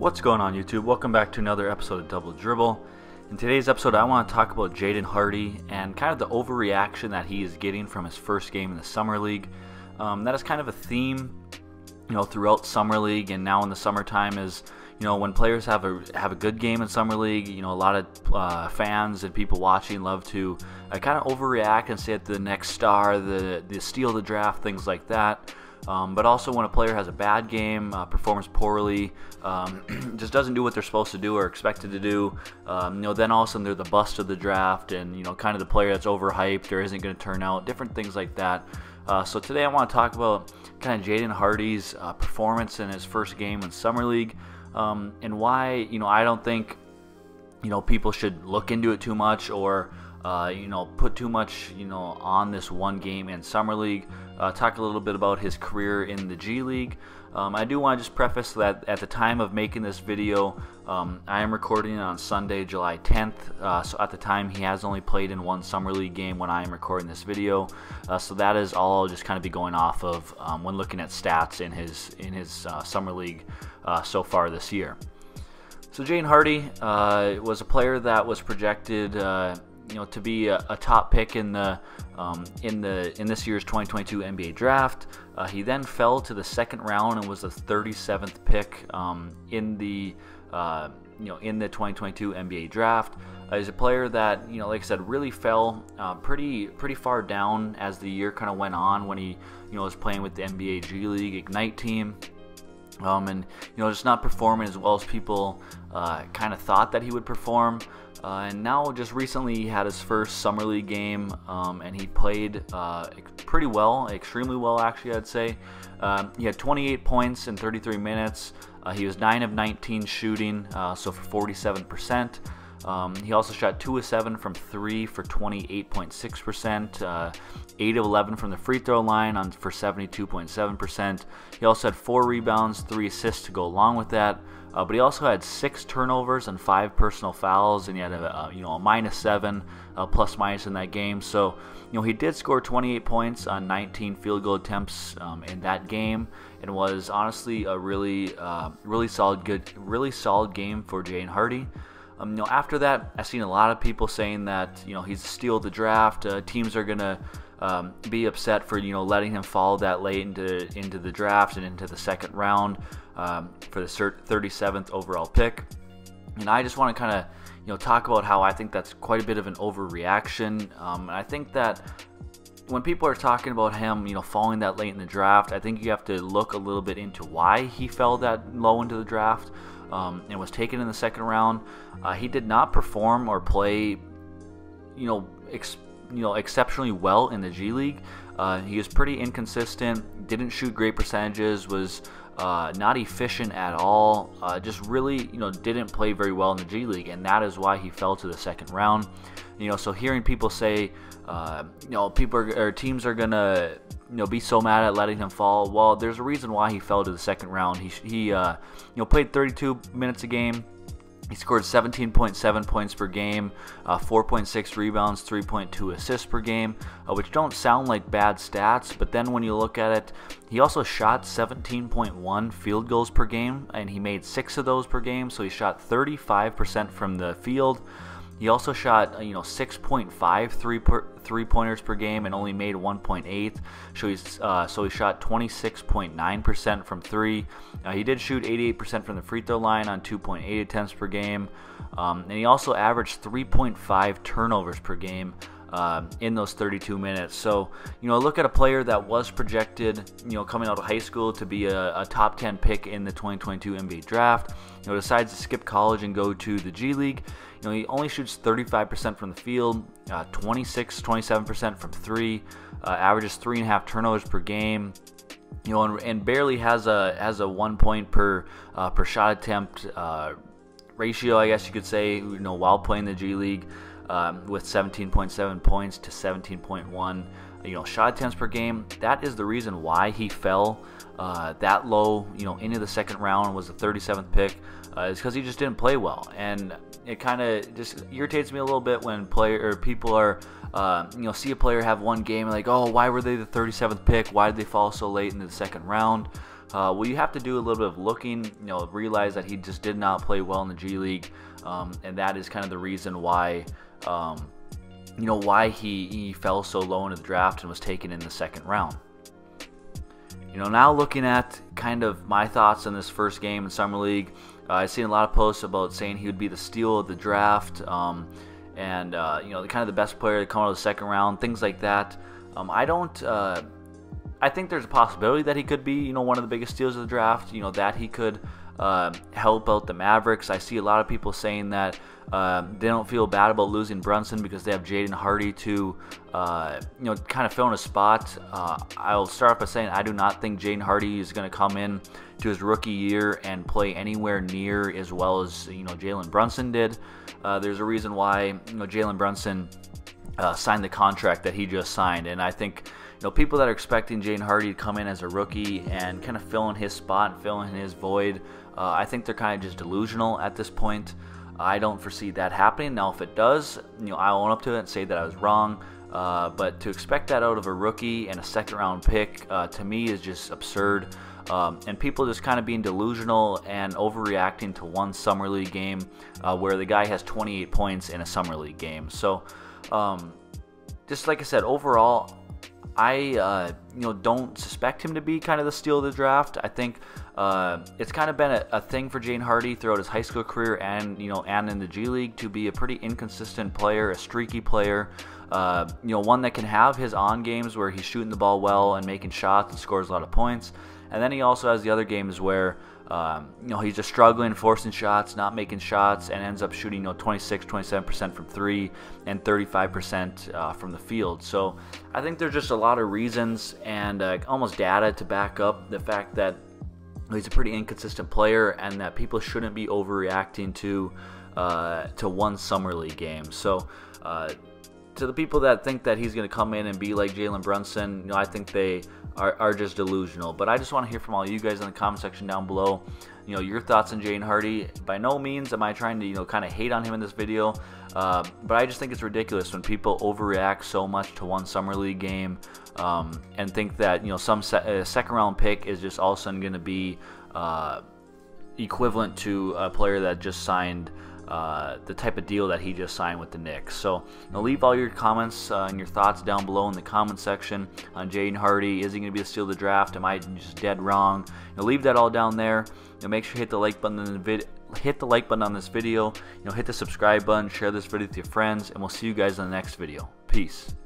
What's going on, YouTube? Welcome back to another episode of Double Dribble. In today's episode, I want to talk about Jaden Hardy and kind of the overreaction that he is getting from his first game in the Summer League. That is kind of a theme, throughout Summer League and now in the summertime is, when players have a good game in Summer League, a lot of fans and people watching love to kind of overreact and say that the next star, the steal of the draft, things like that. But also when a player has a bad game, performs poorly, just doesn't do what they're supposed to do or expected to do, then all of a sudden they're the bust of the draft and, kind of the player that's overhyped or isn't going to turn out, different things like that. So today I want to talk about kind of Jaden Hardy's performance in his first game in Summer League, and why, I don't think, people should look into it too much or put too much, on this one game in Summer League. Talk a little bit about his career in the G League. I do want to just preface that at the time of making this video, I am recording it on Sunday, July 10th. So at the time, he has only played in one Summer League game when I am recording this video. So that is all I'll just kind of be going off of when looking at stats in his Summer League so far this year. So Jaden Hardy was a player that was projected to be a top pick in this year's 2022 NBA draft. He then fell to the second round and was the 37th pick in the 2022 NBA draft. He's a player that, like I said, really fell pretty far down as the year kind of went on when he was playing with the NBA G League Ignite team. And just not performing as well as people kind of thought that he would perform. And now just recently he had his first Summer League game, and he played pretty well, extremely well actually, I'd say. He had 28 points in 33 minutes. He was 9 of 19 shooting, so for 47%. He also shot 2 of 7 from 3 for 28.6%, 8 of 11 from the free throw line for 72.7%. He also had 4 rebounds, 3 assists to go along with that. But he also had 6 turnovers and 5 personal fouls, and he had a -7 plus minus in that game. So he did score 28 points on 19 field goal attempts in that game, and was honestly a really solid game for Jaden Hardy. After that, I've seen a lot of people saying that he's a steal of the draft. Teams are gonna be upset for letting him fall that late into the draft and into the second round for the 37th overall pick. And I just want to kind of talk about how I think that's quite a bit of an overreaction. And I think that when people are talking about him falling that late in the draft, I think you have to look a little bit into why he fell that low into the draft and was taken in the second round. He did not perform or play exceptionally well in the G League. He was pretty inconsistent, didn't shoot great percentages, was not efficient at all, just really didn't play very well in the G League, and that is why he fell to the second round. So hearing people say teams are gonna be so mad at letting him fall, well, there's a reason why he fell to the second round. He played 32 minutes a game. He scored 17.7 points per game, 4.6 rebounds, 3.2 assists per game, which don't sound like bad stats, but then when you look at it, he also shot 17.1 field goals per game, and he made 6 of those per game, so he shot 35% from the field. He also shot 6.5 three-pointers per game and only made 1.8. So he shot 26.9% from 3. He did shoot 88% from the free throw line on 2.8 attempts per game, and he also averaged 3.5 turnovers per game in those 32 minutes. So look at a player that was projected coming out of high school to be a top 10 pick in the 2022 NBA draft, decides to skip college and go to the G League. He only shoots 35% from the field, 27% from 3, averages 3.5 turnovers per game, and barely has a 1 point per shot attempt ratio, I guess you could say, while playing the G League, with 17.7 points to 17.1 shot attempts per game. That is the reason why he fell that low into the second round, was the 37th pick, is because he just didn't play well. And it kind of just irritates me a little bit when people are see a player have one game and like, oh, why were they the 37th pick? Why did they fall so late into the second round? well, you have to do a little bit of looking, realize that he just did not play well in the G League, and that is kind of the reason why, why he fell so low into the draft and was taken in the second round. Now looking at kind of my thoughts on this first game in Summer League, I've seen a lot of posts about saying he would be the steal of the draft, and kind of the best player to come out of the second round, things like that. I think there's a possibility that he could be, one of the biggest steals of the draft, that he could help out the Mavericks. I see a lot of people saying that they don't feel bad about losing Brunson because they have Jaden Hardy to, kind of fill in a spot. I'll start off by saying I do not think Jaden Hardy is going to come in to his rookie year and play anywhere near as well as, Jalen Brunson did. There's a reason why, Jalen Brunson signed the contract that he just signed, and I think people that are expecting Jaden Hardy to come in as a rookie and kind of fill in his spot and fill in his void, I think they're kind of just delusional at this point. I don't foresee that happening. Now, if it does, I'll own up to it and say that I was wrong. But to expect that out of a rookie and a second-round pick, to me, is just absurd. And people just kind of being delusional and overreacting to one Summer League game where the guy has 28 points in a Summer League game. So, just like I said, overall, I don't suspect him to be kind of the steal of the draft. I think it's kind of been a thing for Jaden Hardy throughout his high school career and and in the G League to be a pretty inconsistent player, a streaky player. One that can have his on games where he's shooting the ball well and making shots and scores a lot of points, and then he also has the other games where he's just struggling, forcing shots, not making shots, and ends up shooting 26-27% from 3 and 35% from the field. So I think there's just a lot of reasons and almost data to back up the fact that he's a pretty inconsistent player and that people shouldn't be overreacting to one Summer League game. So to the people that think that he's going to come in and be like Jalen Brunson, I think they are just delusional. But I just want to hear from all you guys in the comment section down below, your thoughts on Jaden Hardy. By no means am I trying to, kind of hate on him in this video, but I just think it's ridiculous when people overreact so much to one Summer League game and think that, some second round pick is just all of a sudden going to be equivalent to a player that just signed the type of deal that he just signed with the Knicks. So leave all your comments and your thoughts down below in the comment section on Jaden Hardy. Is he going to be the steal of the draft? Am I just dead wrong? Leave that all down there. Make sure you hit the like button in the video. Hit the like button on this video. Hit the subscribe button. Share this video with your friends, and we'll see you guys in the next video. Peace.